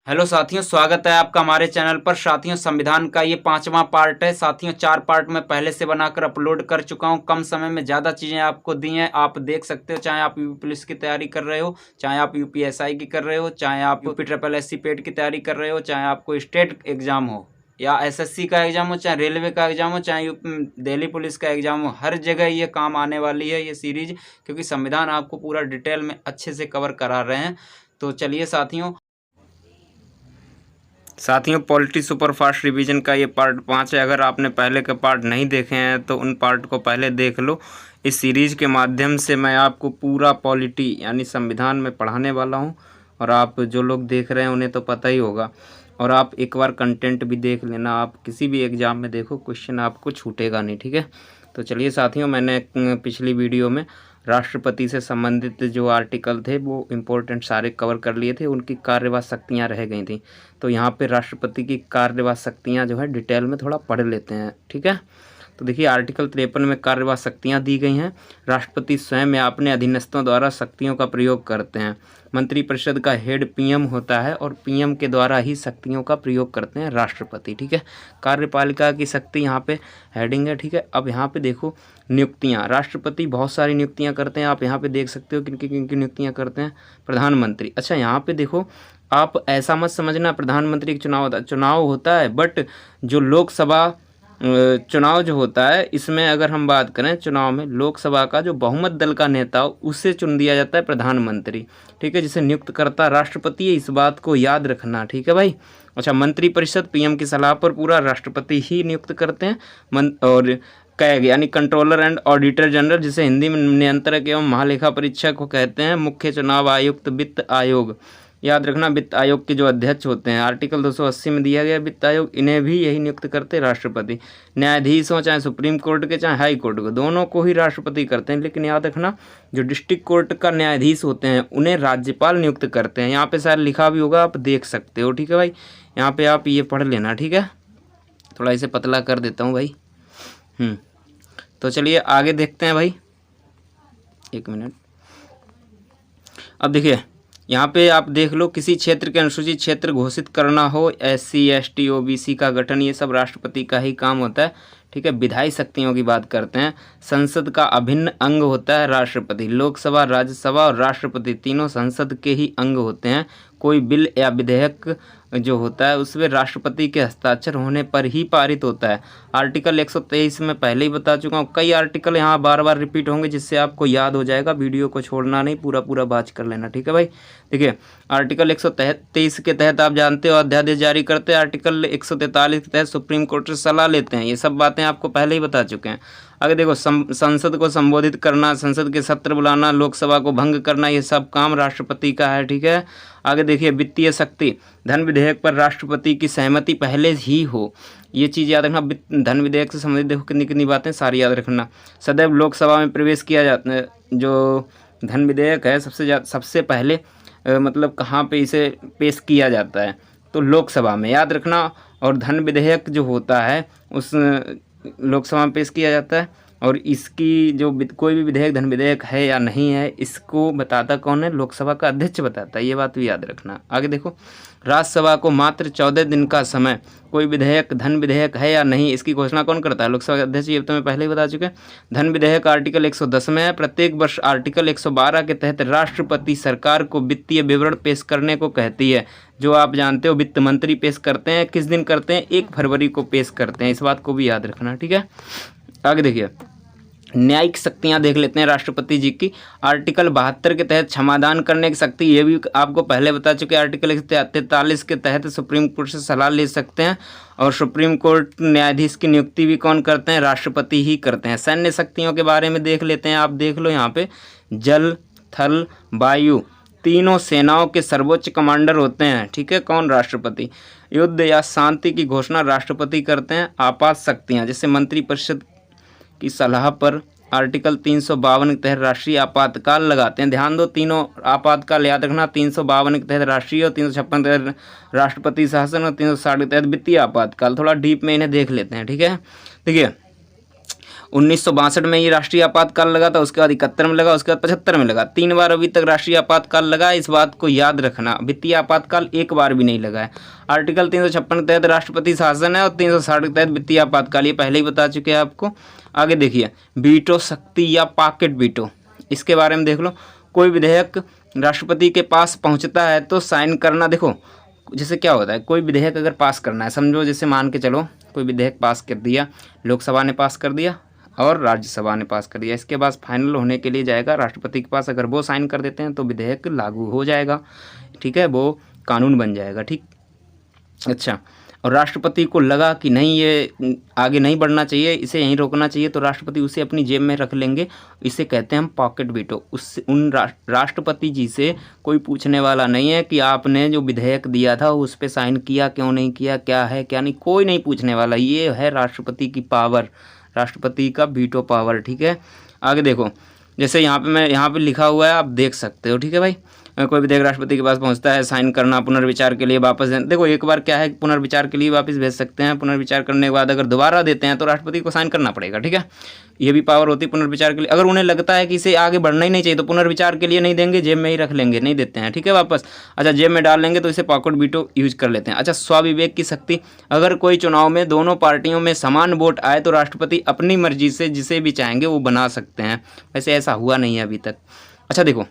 Hello साथियों, स्वागत है आपका हमारे चैनल पर। साथियों, संविधान का ये 5वां पार्ट है। साथियों, 4 पार्ट में पहले से बनाकर अपलोड कर चुका हूँ। कम समय में ज़्यादा चीज़ें आपको दी हैं, आप देख सकते हो। चाहे आप यूपी पुलिस की तैयारी कर रहे हो, चाहे आप यूपीएसआई की कर रहे हो, चाहे आप यूपी ट्रिपल एससी पेट की तैयारी कर रहे हो, चाहे आपको स्टेट एग्जाम हो या एसएससी का एग्जाम हो, चाहे रेलवे का एग्जाम हो, चाहे दिल्ली पुलिस का एग्जाम हो, हर जगह ये काम आने वाली है ये सीरीज, क्योंकि संविधान आपको पूरा डिटेल में अच्छे से कवर करा रहे हैं। तो चलिए साथियों, पॉलिटी सुपरफास्ट रिवीजन का ये पार्ट 5 है। अगर आपने पहले के पार्ट नहीं देखे हैं तो उन पार्ट को पहले देख लो। इस सीरीज के माध्यम से मैं आपको पूरा पॉलिटी यानी संविधान में पढ़ाने वाला हूं, और आप जो लोग देख रहे हैं उन्हें तो पता ही होगा। और आप एक बार कंटेंट भी देख लेना, आप किसी भी एग्ज़ाम में देखो, क्वेश्चन आपको छूटेगा नहीं, ठीक है। तो चलिए साथियों, मैंने पिछली वीडियो में राष्ट्रपति से संबंधित जो आर्टिकल थे वो इम्पोर्टेंट सारे कवर कर लिए थे, उनकी कार्यवाही शक्तियाँ रह गई थी। तो यहाँ पे राष्ट्रपति की कार्यवाही शक्तियाँ जो है डिटेल में थोड़ा पढ़ लेते हैं, ठीक है। तो देखिए, आर्टिकल 53 में कार्यवाही शक्तियाँ दी गई हैं। राष्ट्रपति स्वयं या अपने अधीनस्थों द्वारा शक्तियों का प्रयोग करते हैं। मंत्रिपरिषद का हेड पीएम होता है और पीएम के द्वारा ही शक्तियों का प्रयोग करते हैं राष्ट्रपति, ठीक है। कार्यपालिका की शक्ति यहाँ पे हेडिंग है, ठीक है। अब यहाँ पे देखो नियुक्तियाँ, राष्ट्रपति बहुत सारी नियुक्तियाँ करते हैं। आप यहाँ पे देख सकते हो किनकी किनकी नियुक्तियाँ करते हैं। प्रधानमंत्री, अच्छा यहाँ पे देखो, आप ऐसा मत समझना प्रधानमंत्री का चुनाव होता है, बट जो लोकसभा चुनाव जो होता है, इसमें अगर हम बात करें, चुनाव में लोकसभा का जो बहुमत दल का नेता हो उससे चुन दिया जाता है प्रधानमंत्री, ठीक है, जिसे नियुक्त करता राष्ट्रपति है। इस बात को याद रखना, ठीक है भाई। अच्छा, मंत्रिपरिषद पीएम की सलाह पर पूरा राष्ट्रपति ही नियुक्त करते हैं। और कैग यानी कंट्रोलर एंड ऑडिटर जनरल, जिसे हिंदी में नियंत्रक एवं महालेखा परीक्षक को कहते हैं। मुख्य चुनाव आयुक्त वित्त आयोग, याद रखना वित्त आयोग के जो अध्यक्ष होते हैं, आर्टिकल 280 में दिया गया वित्त आयोग, इन्हें भी यही नियुक्त करते राष्ट्रपति। न्यायाधीश हो, चाहे सुप्रीम कोर्ट के चाहे हाई कोर्ट के, दोनों को ही राष्ट्रपति करते हैं। लेकिन याद रखना जो डिस्ट्रिक्ट कोर्ट का न्यायाधीश होते हैं उन्हें राज्यपाल नियुक्त करते हैं। यहाँ पे शायद लिखा भी होगा, आप देख सकते हो, ठीक है भाई। यहाँ पे आप ये पढ़ लेना, ठीक है। थोड़ा इसे पतला कर देता हूँ भाई। तो चलिए आगे देखते हैं भाई, एक मिनट। अब देखिए यहाँ पे आप देख लो, किसी क्षेत्र के अनुसूचित क्षेत्र घोषित करना हो, SC ST OBC का गठन, ये सब राष्ट्रपति का ही काम होता है, ठीक है। विधायी शक्तियों की बात करते हैं। संसद का अभिन्न अंग होता है राष्ट्रपति। लोकसभा, राज्यसभा और राष्ट्रपति तीनों संसद के ही अंग होते हैं। कोई बिल या विधेयक जो होता है उसमें राष्ट्रपति के हस्ताक्षर होने पर ही पारित होता है। आर्टिकल 123 में पहले ही बता चुका हूँ। कई आर्टिकल यहाँ बार बार रिपीट होंगे, जिससे आपको याद हो जाएगा। वीडियो को छोड़ना नहीं, पूरा पूरा बात कर लेना, ठीक है भाई। देखिए, आर्टिकल 123 के तहत आप जानते हो अध्यादेश जारी करते हैं। आर्टिकल 143 के तहत सुप्रीम कोर्ट से सलाह लेते हैं। ये सब बातें आपको पहले ही बता चुके हैं। आगे देखो, संसद को संबोधित करना, संसद के सत्र बुलाना, लोकसभा को भंग करना, ये सब काम राष्ट्रपति का है, ठीक है। आगे देखिए, वित्तीय शक्ति, धन विधेयक पर राष्ट्रपति की सहमति पहले ही हो, ये चीज़ याद रखना। धन विधेयक से संबंधित देखो कितनी कितनी बातें सारी याद रखना। सदैव लोकसभा में प्रवेश किया जाता है। जो धन विधेयक है सबसे पहले मतलब कहाँ पे इसे पेश किया जाता है, तो लोकसभा में, याद रखना। और धन विधेयक जो होता है उस लोकसभा में पेश किया जाता है। और इसकी जो कोई भी विधेयक धन विधेयक है या नहीं है, इसको बताता कौन है? लोकसभा का अध्यक्ष बताता है, ये बात भी याद रखना। आगे देखो, राज्यसभा को मात्र 14 दिन का समय, कोई विधेयक धन विधेयक है या नहीं, इसकी घोषणा कौन करता है? लोकसभा के अध्यक्ष। ये तो मैं पहले ही बता चुके हैं। धन विधेयक आर्टिकल 110 में है। प्रत्येक वर्ष आर्टिकल 112 के तहत राष्ट्रपति सरकार को वित्तीय विवरण पेश करने को कहती है। जो आप जानते हो वित्त मंत्री पेश करते हैं। किस दिन करते हैं? 1 फरवरी को पेश करते हैं। इस बात को भी याद रखना, ठीक है। आगे देखिए, न्यायिक शक्तियां देख लेते हैं राष्ट्रपति जी की। आर्टिकल 72 के तहत क्षमादान करने की शक्ति, ये भी आपको पहले बता चुके हैं। आर्टिकल 143 के तहत सुप्रीम कोर्ट से सलाह ले सकते हैं। और सुप्रीम कोर्ट न्यायाधीश की नियुक्ति भी कौन करते हैं? राष्ट्रपति ही करते हैं। सैन्य शक्तियों के बारे में देख लेते हैं। आप देख लो यहाँ पे, जल, थल, वायु, तीनों सेनाओं के सर्वोच्च कमांडर होते हैं, ठीक है। कौन? राष्ट्रपति। युद्ध या शांति की घोषणा राष्ट्रपति करते हैं। आपात शक्तियाँ, जैसे मंत्रिपरिषद की सलाह पर आर्टिकल 352 के तहत राष्ट्रीय आपातकाल लगाते हैं। ध्यान दो, तीनों आपातकाल याद रखना। 352 के तहत राष्ट्रीय, और 356 के तहत राष्ट्रपति शासन, और 360 के तहत वित्तीय आपातकाल। थोड़ा डीप में इन्हें देख लेते हैं, ठीक है। देखिए, 1962 में ये राष्ट्रीय आपातकाल लगा था, उसके बाद 71 में लगा, उसके बाद 75 में लगा। 3 बार अभी तक राष्ट्रीय आपातकाल लगा है, इस बात को याद रखना। वित्तीय आपातकाल एक बार भी नहीं लगा है। आर्टिकल 356 के तहत राष्ट्रपति शासन है और 360 के तहत वित्तीय आपातकाल, ये पहले ही बता चुके हैं आपको। आगे देखिए, वीटो शक्ति या पॉकेट वीटो, इसके बारे में देख लो। कोई विधेयक राष्ट्रपति के पास पहुंचता है तो साइन करना, देखो जैसे क्या होता है, कोई विधेयक अगर पास करना है, समझो जैसे मान के चलो कोई विधेयक पास कर दिया, लोकसभा ने पास कर दिया और राज्यसभा ने पास कर दिया, इसके बाद फाइनल होने के लिए जाएगा राष्ट्रपति के पास। अगर वो साइन कर देते हैं तो विधेयक लागू हो जाएगा, ठीक है, वो कानून बन जाएगा, ठीक। अच्छा, और राष्ट्रपति को लगा कि नहीं ये आगे नहीं बढ़ना चाहिए, इसे यहीं रोकना चाहिए, तो राष्ट्रपति उसे अपनी जेब में रख लेंगे। इसे कहते हैं हम पॉकेट वीटो। उससे उन राष्ट्रपति जी से कोई पूछने वाला नहीं है कि आपने जो विधेयक दिया था उस पर साइन किया क्यों नहीं किया, क्या है क्या नहीं, कोई नहीं पूछने वाला। ये है राष्ट्रपति की पावर, राष्ट्रपति का वीटो पावर, ठीक है। आगे देखो, जैसे यहाँ पे लिखा हुआ है, आप देख सकते हो, ठीक है भाई। कोई विधेयक राष्ट्रपति के पास पहुंचता है, साइन करना, पुनर्विचार के लिए वापस देना। देखो एक बार क्या है, पुनर्विचार के लिए वापस भेज सकते हैं, पुनर्विचार करने के बाद अगर दोबारा देते हैं तो राष्ट्रपति को साइन करना पड़ेगा, ठीक है। ये भी पावर होती है पुनर्विचार के लिए। अगर उन्हें लगता है कि इसे आगे बढ़ना ही नहीं चाहिए तो पुनर्विचार के लिए नहीं देंगे, जेब में ही रख लेंगे, नहीं देते हैं, ठीक है, वापस। अच्छा, जेब में डाल लेंगे तो इसे पॉकेट वीटो यूज कर लेते हैं। अच्छा, स्वविवेक की शक्ति, अगर कोई चुनाव में दोनों पार्टियों में समान वोट आए तो राष्ट्रपति अपनी मर्जी से जिसे भी चाहेंगे वो बना सकते हैं। वैसे ऐसा हुआ नहीं है अभी तक। अच्छा देखो,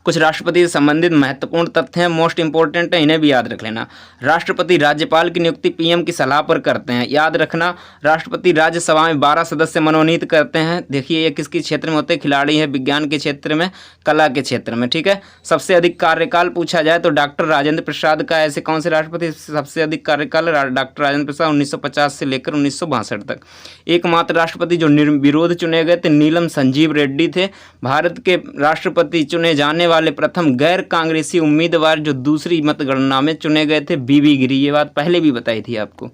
कुछ राष्ट्रपति से संबंधित महत्वपूर्ण तथ्य हैं, मोस्ट इंपॉर्टेंट है, इन्हें भी याद रख लेना। राष्ट्रपति राज्यपाल की नियुक्ति पीएम की सलाह पर करते हैं, याद रखना। राष्ट्रपति राज्यसभा में 12 सदस्य मनोनीत करते हैं। देखिए ये किसके क्षेत्र में होते हैं, खिलाड़ी है, विज्ञान के क्षेत्र में, कला के क्षेत्र में, ठीक है। सबसे अधिक कार्यकाल पूछा जाए तो डॉक्टर राजेंद्र प्रसाद का। ऐसे कौन से राष्ट्रपति सबसे अधिक कार्यकाल, डॉक्टर राजेंद्र प्रसाद, 1950 से लेकर 1962 तक। एकमात्र राष्ट्रपति जो निर्विरोध चुने गए थे नीलम संजीव रेड्डी थे। भारत के राष्ट्रपति चुने जाने वाले प्रथम गैर कांग्रेसी उम्मीदवार जो दूसरी मतगणना में चुने गए थे, बीबी गिरी, ये बात पहले भी बताई थी आपको,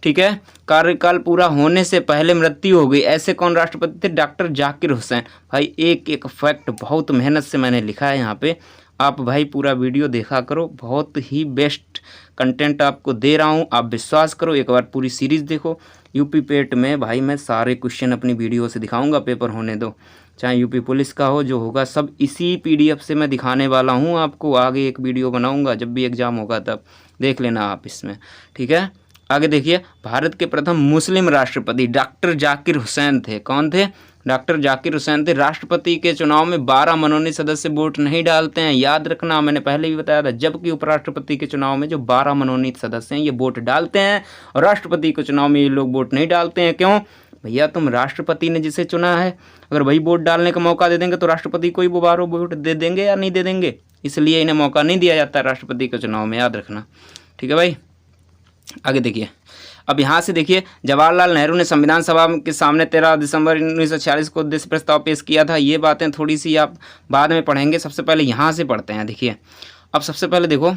ठीक है। कार्यकाल पूरा होने से पहले मृत्यु हो गई, ऐसे कौन राष्ट्रपति थे, डॉक्टर जाकिर हुसैन। भाई एक एक फैक्ट बहुत मेहनत से मैंने लिखा है यहाँ पे, आप भाई पूरा वीडियो देखा करो, बहुत ही बेस्ट कंटेंट आपको दे रहा हूँ, आप विश्वास करो, एक बार पूरी सीरीज़ देखो। यूपी पेट में भाई मैं सारे क्वेश्चन अपनी वीडियो से दिखाऊंगा, पेपर होने दो, चाहे यूपी पुलिस का हो, जो होगा सब इसी पीडीएफ से मैं दिखाने वाला हूँ आपको। आगे एक वीडियो बनाऊंगा जब भी एग्ज़ाम होगा तब देख लेना आप इसमें, ठीक है। आगे देखिए, भारत के प्रथम मुस्लिम राष्ट्रपति डॉक्टर जाकिर हुसैन थे। कौन थे, डॉक्टर जाकिर हुसैन थे। राष्ट्रपति के चुनाव में 12 मनोनीत सदस्य वोट नहीं डालते हैं, याद रखना, मैंने पहले भी बताया था। जबकि उपराष्ट्रपति के चुनाव में जो 12 मनोनीत सदस्य हैं ये वोट डालते हैं, और राष्ट्रपति के चुनाव में ये लोग वोट नहीं डालते हैं। क्यों भैया, तुम राष्ट्रपति ने जिसे चुना है अगर वही वोट डालने का मौका दे देंगे तो राष्ट्रपति को ही वो 12 वोट दे देंगे या नहीं दे देंगे, इसलिए इन्हें मौका नहीं दिया जाता राष्ट्रपति के चुनाव में, याद रखना, ठीक है भाई। आगे देखिए, अब यहाँ से देखिए, जवाहरलाल नेहरू ने संविधान सभा के सामने 13 दिसंबर 1946 को उद्देश्य प्रस्ताव पेश किया था। ये बातें थोड़ी सी आप बाद में पढ़ेंगे, सबसे पहले यहाँ से पढ़ते हैं। देखिए अब सबसे पहले देखो,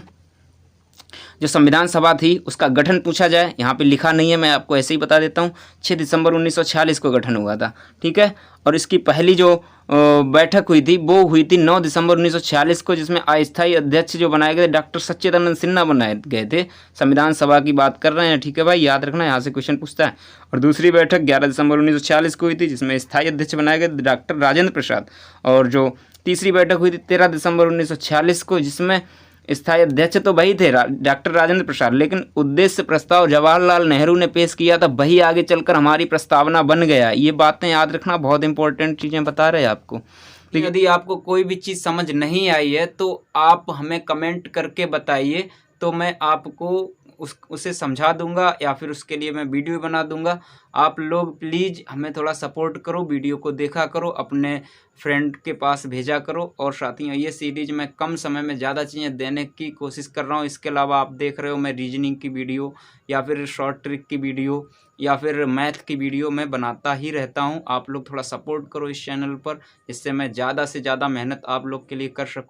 जो संविधान सभा थी उसका गठन पूछा जाए, यहाँ पे लिखा नहीं है, मैं आपको ऐसे ही बता देता हूँ। 6 दिसंबर 1946 को गठन हुआ था, ठीक है। और इसकी पहली जो बैठक हुई थी वो हुई थी 9 दिसंबर 1946 को, जिसमें अस्थायी अध्यक्ष जो बनाए गए डॉक्टर सच्चिदानंद सिन्हा बनाए गए थे। संविधान सभा की बात कर रहे हैं, ठीक है भाई, याद रखना, यहाँ से क्वेश्चन पूछता है। और दूसरी बैठक 11 दिसंबर 1946 को हुई थी, जिसमें स्थायी अध्यक्ष बनाए गए डॉक्टर राजेंद्र प्रसाद। और जो तीसरी बैठक हुई थी 13 दिसंबर 1946 को, जिसमें स्थायी अध्यक्ष तो वही थे डॉक्टर राजेंद्र प्रसाद, लेकिन उद्देश्य प्रस्ताव जवाहरलाल नेहरू ने पेश किया था, वही आगे चलकर हमारी प्रस्तावना बन गया। ये बातें याद रखना, बहुत इंपॉर्टेंट चीज़ें बता रहे हैं आपको। तो यदि आपको कोई भी चीज़ समझ नहीं आई है तो आप हमें कमेंट करके बताइए, तो मैं आपको उसे समझा दूंगा या फिर उसके लिए मैं वीडियो बना दूंगा। आप लोग प्लीज़ हमें थोड़ा सपोर्ट करो, वीडियो को देखा करो, अपने फ्रेंड के पास भेजा करो। और साथियों, ये सीरीज मैं कम समय में ज़्यादा चीज़ें देने की कोशिश कर रहा हूँ। इसके अलावा आप देख रहे हो मैं रीजनिंग की वीडियो या फिर शॉर्ट ट्रिक की वीडियो या फिर मैथ की वीडियो मैं बनाता ही रहता हूँ। आप लोग थोड़ा सपोर्ट करो इस चैनल पर, इससे मैं ज़्यादा से ज़्यादा मेहनत आप लोग के लिए कर सकूँ।